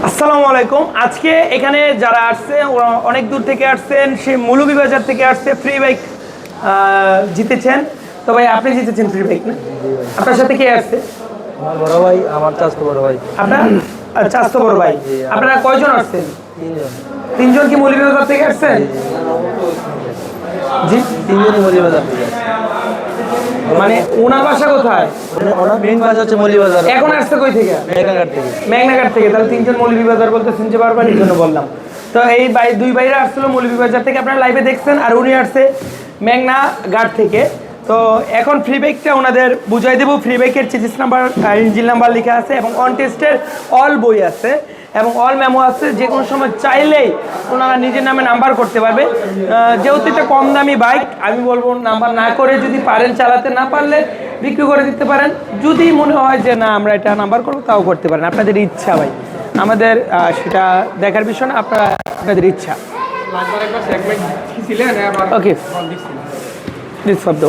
আসসালামু আলাইকুম। আজকে এখানে যারা আসছে ওরা অনেক দূর থেকে আসছেন, সে মৌলভীবাজার থেকে আসছে, ফ্রি বাইক জিতেছেন। তো ভাই আপনি জিতেছেন ফ্রি বাইক না? আপনার সাথে কে আসছে? আমার বড় ভাই, আমার চাচাতো বড় ভাই। আপনার চাচাতো বড় ভাই। আপনারা কয়জন আসছেন? তিনজন। তিনজন কি মৌলভীবাজার থেকে আসছেন? জি, তিনজনই মৌলভীবাজার থেকে আসছে। মানে ওনার বাসা কোথায়? ওনার মেইন বাসা হচ্ছে মৌলভীবাজার। এখন আসছে কই থেকে? মেঘনাঘাট থেকে। মেঘনাঘাট থেকে। তাহলে তিনজন মৌলভীবাজার বলতে শুনতে পারবেন, এই জন্য বললাম। তো এই দুই ভাইরা আসছিল মৌলভীবাজার থেকে, আপনারা লাইভে দেখছেন, আর উনি আসছে মেঘনাঘাট থেকে। তো এখন ফ্রি বাইকটা ওনাদের বুঝাই দেবো। ফ্রি বাইকের চেসিস নাম্বার, ইঞ্জিন নাম্বার লেখা আছে এবং অন টেস্টের অল বই আছে এবং অল মেমো আছে। যে কোনো সময় চাইলেই ওনারা নিজের নামে নাম্বার করতে পারবে। যেহেতু এটা কম দামি বাইক, আমি বলবো নাম্বার না করে, যদি পারেন চালাতে, না পারলে বিক্রি করে দিতে পারেন। যদি মনে হয় যে না আমরা এটা নাম্বার করবো, তাও করতে পারেন, আপনাদের ইচ্ছা ভাই। আমাদের সেটা দেখার বিষয় না, আপনাদের ইচ্ছা। ওকে, শব্দ